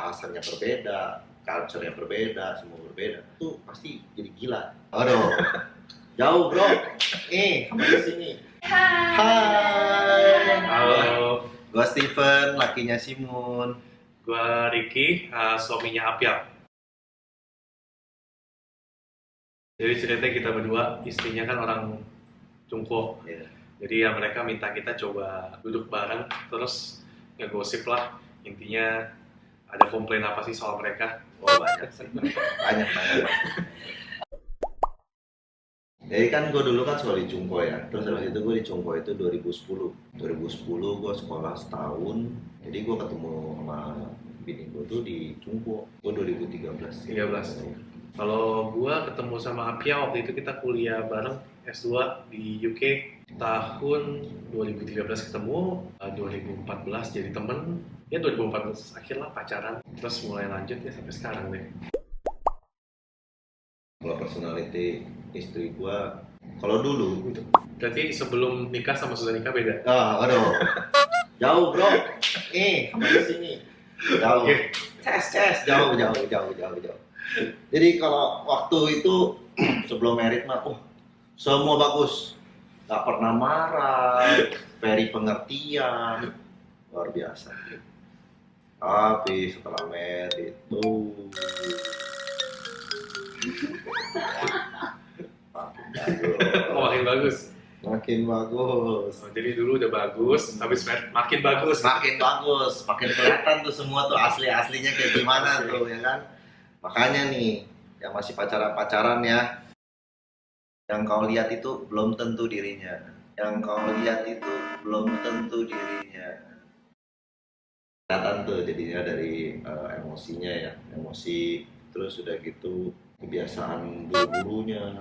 bahasanya berbeda, culture-nya berbeda, semua berbeda, itu pasti jadi gila. Aduh, jauh bro. Kamu di sini. Hai. Halo, Gua Steven, lakinya Simon. gua Ricky, suaminya Apia. Jadi ceritanya kita berdua, istrinya kan orang Cungko. Yeah. Jadi ya mereka minta kita coba duduk bareng, terus ngegosip lah. Intinya ada komplain apa sih soal mereka? Oh banyak sih, banyak. Jadi kan gue dulu kan sekolah di Cungko ya, terus habis itu gue di Cungko itu 2010 gue sekolah setahun, jadi gue ketemu sama bini gue tuh di Cungko, gue 2013. 13. Kalau gua ketemu sama Apia waktu itu kita kuliah bareng S2 di UK tahun 2013 ketemu, 2014 jadi temen, ya 2014 akhir lah pacaran, terus mulai lanjut ya sampai sekarang deh. Kalau personality istri gue, kalau dulu, Berarti sebelum nikah sama sudah nikah beda? aduh, jauh bro, kamu di sini, jauh, Oke. jauh. Jadi kalau waktu itu sebelum married mah, semua bagus, nggak pernah marah, very pengertian, luar biasa. Tapi setelah married tuh Makin bagus. makin bagus. Oh, jadi dulu udah bagus, habis makin bagus. Makin kelihatan tuh semua tuh aslinya kayak gimana tuh ya kan. Makanya nih yang masih pacaran ya, yang kau lihat itu belum tentu dirinya. Kelihatan tuh jadinya dari emosinya ya, emosi, terus udah gitu kebiasaan buru-burunya.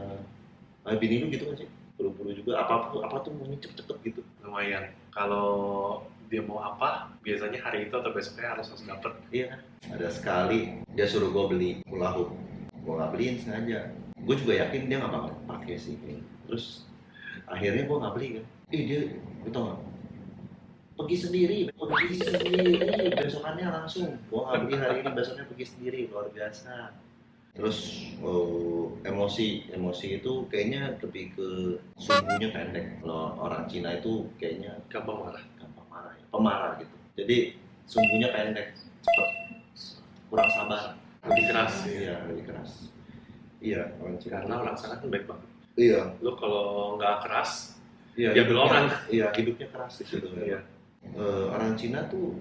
Bini lu gitu kan sih? Buru-buru juga, apa tuh maunya cepet-cepet gitu. Lumayan. Kalau dia mau apa, biasanya hari itu atau besoknya harus dapet. Iya, ada sekali dia suruh gue beli hula hoop, gue nggak beliin sengaja. Gue juga yakin dia nggak bakal pakai sih. Terus akhirnya gue nggak beli kan. Dia, betul nggak? Pergi sendiri, besokannya langsung. Gue nggak beli hari ini, besoknya pergi sendiri, luar biasa. Terus emosi itu kayaknya lebih ke sumbunya pendek. Kalau orang Cina itu kayaknya Gampang marah. ya, pemarah gitu. Jadi sumbunya pendek, cepet, kurang sabar, Lebih keras. Iya, lebih keras. Iya, orang Cina. Karena orang sana kan baik banget. Iya. Lo kalau nggak keras, Iya, diambil orang. Iya, hidupnya keras di situ. Iya. Orang Cina tuh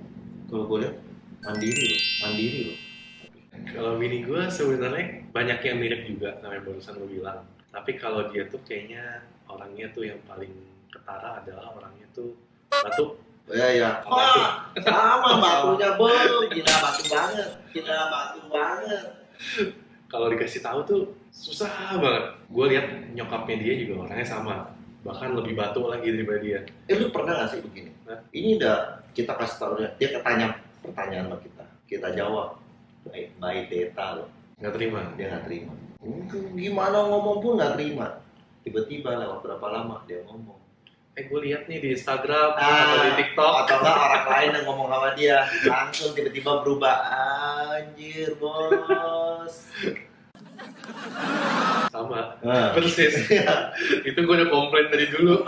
kalau gue lihat mandiri loh. Kalau bini gue sebenarnya banyak yang mirip juga sama yang barusan lo bilang. Tapi kalau dia tuh kayaknya orangnya tuh yang paling ketara adalah orangnya tuh batuk. Ya. Sama batunya gila batu banget. Kalau dikasih tahu tuh susah banget. Gue lihat nyokapnya dia juga orangnya sama. Bahkan lebih batu lagi daripada dia. Lu pernah nggak sih begini? Hah? Ini udah kita kasih tahu dia ketanya pertanyaan sama kita jawab. Baik data loh. Nggak terima. Dia nggak terima. Gimana ngomong pun nggak terima. Tiba-tiba lewat berapa lama dia ngomong. Gue lihat nih di Instagram atau di TikTok. Atau enggak orang lain yang ngomong sama dia. Langsung tiba-tiba berubah. Anjir bos. Sama. Persis. Itu gue udah komplain dari dulu.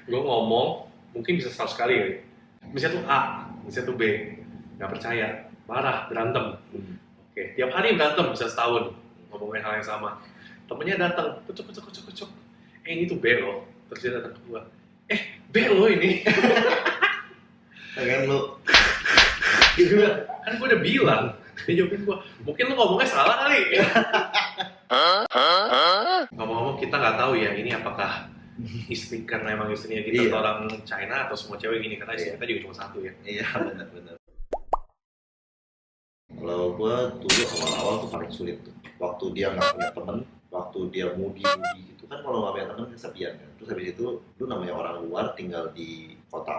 Gue ngomong, mungkin bisa 100 kali kali. Misalnya tuh A, misalnya tuh B. Nggak percaya. Marah, berantem. Oke, tiap hari berantem bisa setahun ngomongin hal yang sama. Temennya datang, kucuk. Ini tuh B loh. Terus dia datang ke gua. B loh ini. Pengen lu. Kan gua udah bilang. Dia jawabin gua, mungkin lu ngomongnya salah kali. Ngomong-ngomong kita nggak tahu ya ini apakah istri karena emang istrinya kita Iya. orang China atau semua cewek gini karena istri kita juga cuma satu ya. Iya benar. Kalau gue dulu awal-awal tuh paling sulit tuh. Waktu dia nggak punya temen, waktu dia moody gitu kan, kalau nggak punya temen kesepian kan. Terus habis itu lu namanya orang luar tinggal di kota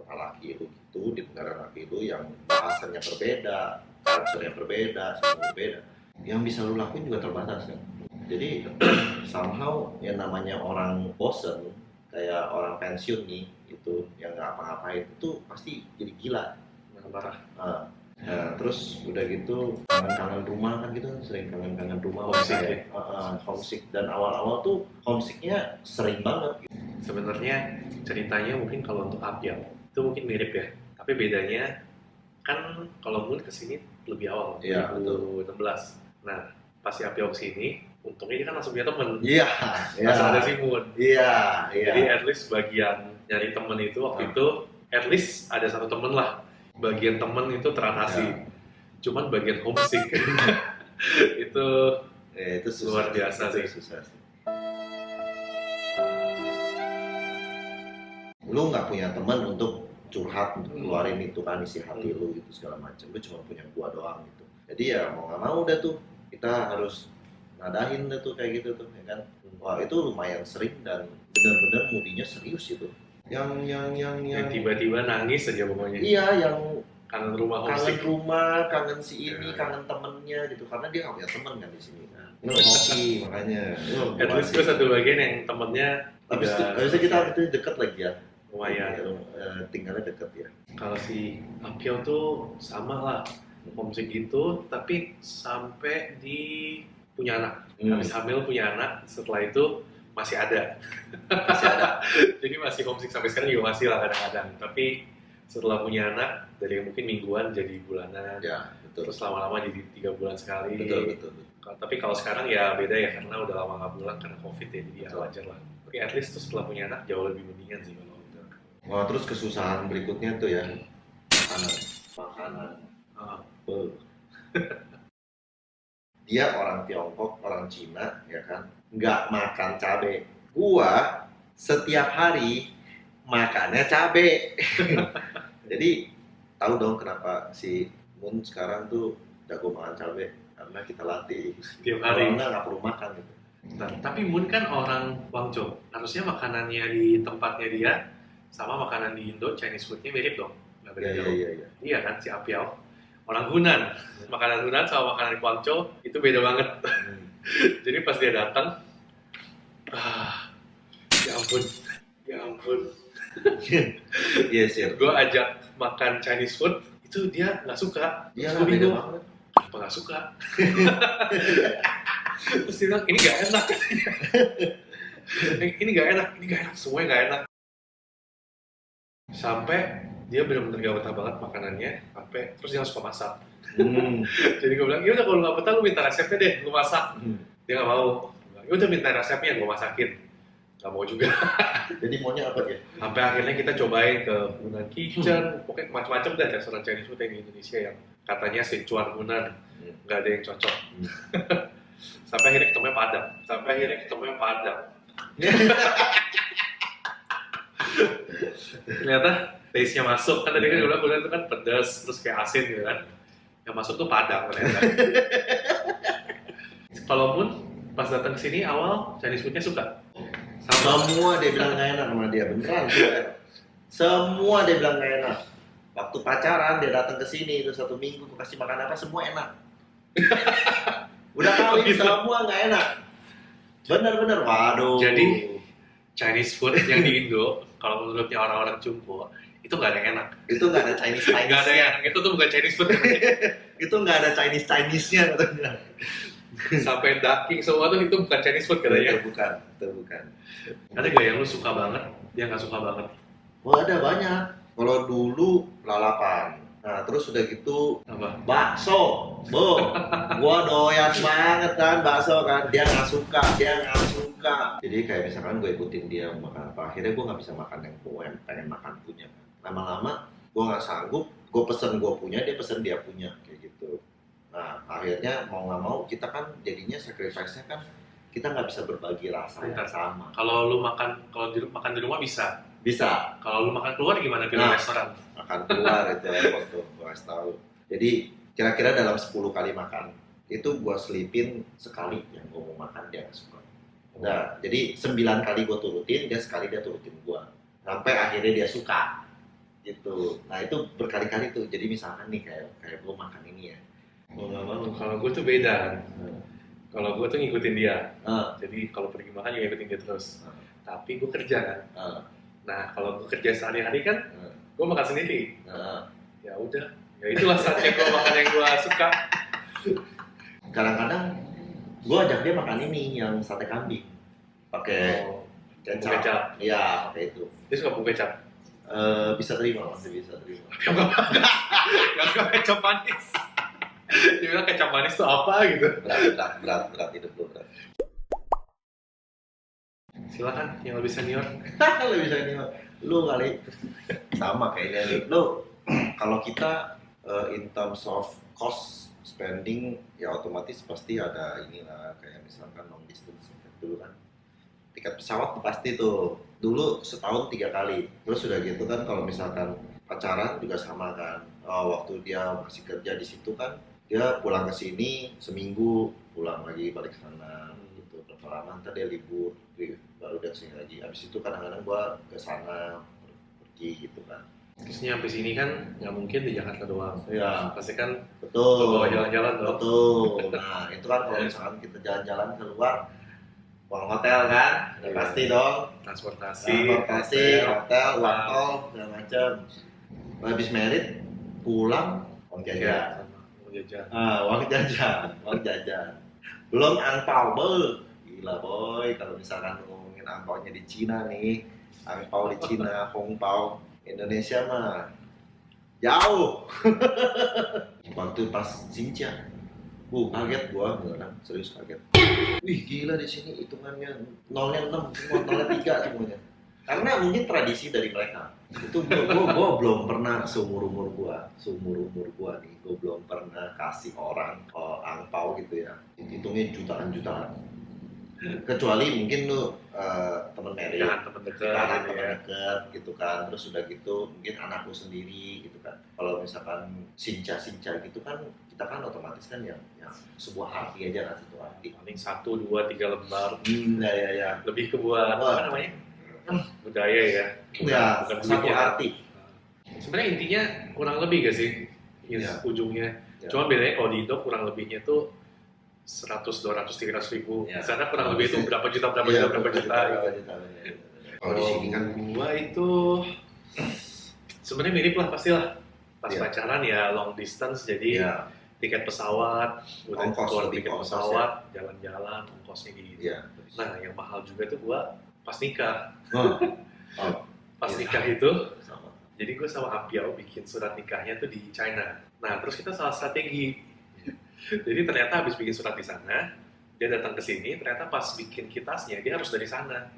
laki lu gitu, di negara laki lu yang bahasanya berbeda, culture-nya berbeda, semua berbeda. Yang bisa lu lakuin juga terbatas kan. Jadi somehow yang namanya orang bosen, kayak orang pensiun nih, itu yang nggak apa-ngapain itu pasti jadi gila. Marah. Nah, terus udah gitu kangen-kangen rumah kan gitu, sering kangen-kangen rumah. Homesick kayak homesick. Dan awal-awal tuh homesicknya sering banget gitu. Sebenarnya ceritanya mungkin kalau untuk Apia itu mungkin mirip ya, tapi bedanya kan kalau Moon kesini lebih awal, Iya, 2016. Nah, pas si Apia kesini, untungnya dia kan langsung punya temen. Iya, Langsung ada si Moon. Iya, iya. Jadi at least bagian nyari temen itu waktu itu, at least ada satu temen lah. Bagian temen itu teratasi. Ya. Cuman bagian homesick itu Itu susah, luar biasa itu sih. susah sih. Lu nggak punya teman untuk curhat, untuk keluarin itu kan isi hati lu gitu segala macam. Lu cuma punya gua doang gitu. Jadi ya mau nggak mau udah tuh kita harus nadahin deh tuh kayak gitu tuh, ya kan. Wah itu lumayan sering dan benar-benar mudinya serius itu. Yang Tiba-tiba nangis aja pokoknya. iya, yang Kangen rumah kangen homesick. rumah, kangen si ini, Ya. kangen temennya gitu. Karena dia nggak punya temen kan di sini kan. Lu hoki makanya. At least gue satu bagian yang temennya Habisnya kita itu deket lagi ya. lumayan. Tinggalnya deket ya. Kalau si Apio tuh sama lah, homesick gitu, tapi sampai di punya anak. Habis hamil punya anak, setelah itu masih ada. Masih ada. Jadi masih homesick sampai sekarang juga masih lah kadang-kadang. Tapi setelah punya anak, dari mungkin mingguan jadi bulanan. Ya, betul. Terus lama-lama jadi 3 bulan sekali. Betul. Tapi kalau sekarang ya beda ya, karena udah lama nggak pulang karena COVID ya, jadi ya Betul. wajar lah. Tapi at least tuh setelah punya anak jauh lebih mendingan sih kalau itu. Wah, terus kesusahan berikutnya tuh ya, makanan. Ah, Dia orang Tiongkok, orang Cina, ya kan, nggak makan cabe. Gua setiap hari makannya cabe. Jadi tahu dong kenapa si Moon sekarang tuh jago makan cabe, karena kita latih. tiap Kalau hari. nggak perlu makan gitu. Nah, tapi Moon kan orang Guangzhou. Harusnya makanannya di tempatnya dia sama makanan di Indo, Chinese foodnya mirip dong. Nggak beda jauh. Iya. Iya kan, si Apiao. Orang Hunan. Makanan Hunan sama makanan di Guangzhou itu beda banget. Jadi pas dia datang, ya ampun. Yes, ya. Gue ajak makan Chinese food, itu dia nggak suka. Iya, Terus gue beda bingung, banget. kenapa nggak suka? Terus dia bilang, ini nggak enak. Ini nggak enak, semuanya nggak enak. Sampai dia benar-benar gak betah banget makanannya, sampai terus dia nggak suka masak. Jadi gue bilang, yaudah kalau nggak betah lu minta resepnya deh, gue masak. Dia nggak mau. Yaudah minta resepnya, gue masakin. Nggak mau juga. Jadi maunya apa dia? Sampai akhirnya kita cobain ke Hunan Kitchen, pokoknya macam-macam deh restoran Chinese food yang di Indonesia yang katanya Sichuan Hunan, nggak ada yang cocok. Sampai akhirnya ketemunya Padang. Ternyata taste-nya masuk, kan tadi kan gue bilang itu kan pedas, terus kayak asin gitu kan. Yang masuk tuh Padang ternyata. Kalau Moon pas datang ke sini awal Chinese food-nya suka. Semua dia bilang nggak enak sama dia, beneran sih. Semua dia bilang nggak enak. Waktu pacaran dia datang ke sini itu 1 minggu, gue kasih makan apa semua enak. Udah kawin Gitu. semua nggak enak. Bener, waduh. Jadi Chinese food yang di Indo, kalau menurutnya orang-orang Jumbo, itu nggak ada yang enak. Itu nggak ada Chinese. Nggak ada yang enak, itu tuh bukan Chinese food. Itu nggak ada Chinese-nya katanya. Sampai daging semua tuh itu bukan Chinese food katanya. Itu bukan. Ada gak yang lu suka banget, dia nggak suka banget? Oh ada banyak. Kalau dulu lalapan. Nah terus udah gitu Apa? bakso. Gua doyan banget kan bakso kan. Dia nggak suka. Jadi kayak misalkan gue ikutin dia makan apa, akhirnya gue nggak bisa makan yang gue pengen makan punya. Lama-lama gue nggak sanggup, gue pesen gue punya, dia pesen dia punya kayak gitu. Nah akhirnya mau nggak mau kita kan jadinya sacrifice-nya kan kita nggak bisa berbagi rasa yang sama. Kalau lu makan makan di rumah bisa. Kalau lu makan keluar gimana pilih restoran? Makan keluar itu waktu gue kasih tahu. Jadi kira-kira dalam 10 kali makan itu gue selipin sekali yang gue mau makan dia nggak suka. Nah, jadi 9 kali gue turutin, dia sekali dia turutin gue. Sampai akhirnya dia suka. Gitu. Nah, itu berkali-kali tuh. Jadi misalkan nih kayak gue makan ini ya. Mau nggak mau. Kalau gue tuh beda. Kalau gue tuh ngikutin dia. Jadi kalau pergi makan juga ngikutin dia terus. Tapi gue kerja kan. Nah, kalau gue kerja sehari-hari kan, gue makan sendiri. Ya udah, Ya itulah saatnya gue makan yang gue suka. Kadang-kadang gue ajak dia makan ini yang sate kambing pakai Oh, kecap. bumbu kecap. Iya, pakai itu. Dia suka bumbu kecap. Bisa terima, masih bisa terima. Gak suka kecap manis. Dia bilang kecap manis tuh apa gitu. Berat hidup lu berat. Silakan yang lebih senior. Lu bisa ini, lu kali sama kayaknya nih. Lu kalau kita in terms of cost spending ya otomatis pasti ada inilah kayak misalkan long distance dulu kan. Tiket pesawat tuh pasti tuh dulu setahun 3 kali. Terus udah gitu kan kalau misalkan pacaran juga sama kan. Waktu dia masih kerja di situ kan dia pulang ke sini seminggu pulang lagi balik ke sana gitu berapa lama ntar dia libur baru dia kesini lagi. Abis itu kadang-kadang gua ke sana pergi gitu kan. Terus nyampe sini kan nggak mungkin di Jakarta doang. Ya Pasti kan betul. bawa jalan-jalan dong. Betul. Nah itu kan kalau misalkan kita jalan-jalan keluar uang hotel kan, udah pasti dong. Transportasi, Hotel, uang tol, segala macam. Habis merit, pulang, uang jajan. Mau jajan. Uang jajan. Belum angpau, gila boy. Kalau misalkan ngomongin angpaunya di Cina nih, angpau di Cina, hongpao, Indonesia mah jauh. Waktu pas Xinjiang, kaget gua beneran, serius kaget. Wih gila di sini hitungannya nolnya 6 semua, nolnya 3 semuanya. Karena mungkin tradisi dari mereka. Itu gua belum pernah seumur umur gua nih, gua belum pernah kasih orang angpau gitu ya. Hitungnya jutaan. Kecuali mungkin lu temen merit, Temen dekat, anak gitu temen ya. deket gitu kan, terus udah gitu mungkin anakku sendiri gitu kan. Kalau misalkan sinca gitu kan kita kan otomatis kan yang sebuah arti aja kan, satu arti. Paling 1, 2, 3 lembar. Ya. Lebih ke buat apa namanya? Budaya ya. Bukan Satu duitnya. arti. Sebenarnya intinya kurang lebih gak sih? Iya. Ujungnya. Ya. Cuman bedanya kalau di Indo kurang lebihnya tuh 100, 200, 300 ribu. Ya. Di sana kurang lebih itu berapa juta Iya, juta. Kalau di sini kan gua itu sebenarnya mirip lah pastilah. Pas Iya. pacaran ya long distance jadi ya, tiket pesawat, udah Ongkos, keluar lebih tiket ongkos, pesawat, jalan-jalan, ongkosnya gitu. ya. Nah, yang mahal juga tuh gua pas nikah. Oh, Pas iya. nikah itu, sama. jadi gue sama Apiau bikin surat nikahnya tuh di China. Nah, terus kita salah strategi. Jadi ternyata habis bikin surat di sana, dia datang ke sini, ternyata pas bikin kitasnya dia harus dari sana.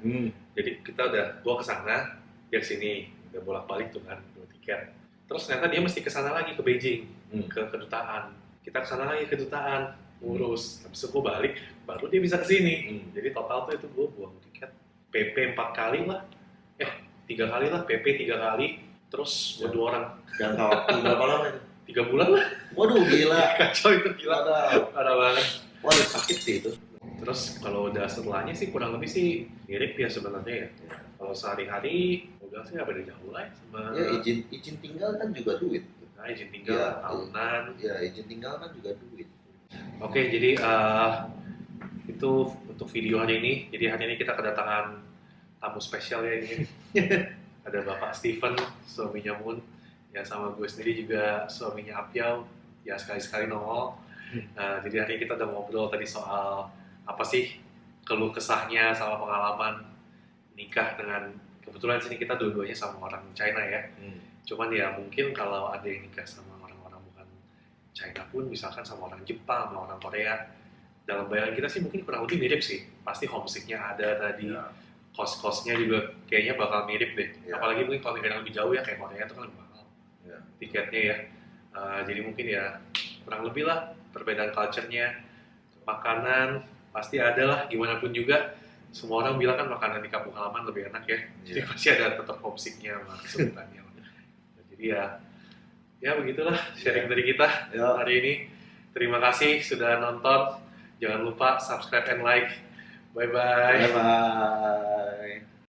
Jadi kita gua ke sana, dia ke sini, udah bolak-balik tuh kan, 2 tiket. Terus ternyata dia mesti ke sana lagi ke Beijing, ke kedutaan. Kita ke sana lagi ke kedutaan, ngurus. Habis itu gue balik, baru dia bisa ke sini. Jadi total tuh itu gue buang tiket PP 4 kali lah. 3 kali lah, PP 3 kali. Terus buat 2 orang. Jangka waktu berapa lama itu? 3 bulan lah. Waduh gila. Kacau itu gila. Parah banget. Waduh sakit sih itu. Terus kalau udah setelahnya sih kurang lebih sih mirip ya sebenarnya ya. Kalau sehari-hari udah sih nggak beda jauh lah ya sama. Ya izin tinggal kan juga duit. Nah, izin tinggal Ya, tahunan. Ya izin tinggal kan juga duit. Oke, jadi itu untuk video hari ini. Jadi hari ini kita kedatangan tamu spesial ya ini. Ada Bapak Steven, suaminya Moon. Ya sama gue sendiri juga suaminya Apiau. Ya sekali-sekali nongol. Jadi hari ini kita udah ngobrol tadi soal apa sih keluh kesahnya sama pengalaman nikah dengan, kebetulan sini kita dua-duanya sama orang China ya. Cuman ya mungkin kalau ada yang nikah sama orang-orang bukan China pun, misalkan sama orang Jepang, sama orang Korea, dalam bayangan kita sih mungkin kurang lebih mirip sih. Pasti homesicknya ada tadi, cost-costnya juga kayaknya bakal mirip deh. Ya. Apalagi mungkin kalau negara lebih jauh ya kayak Korea itu kan lebih mahal tiketnya ya. Jadi mungkin ya kurang lebih lah perbedaan culture-nya, makanan pasti ada lah, gimana pun juga semua orang bilang kan makanan di kampung halaman lebih enak ya. Jadi pasti ada tetap homesicknya sama kesulitannya. Jadi ya begitulah sharing dari kita hari ini. Terima kasih sudah nonton. Jangan lupa subscribe and like. Bye bye. Bye bye.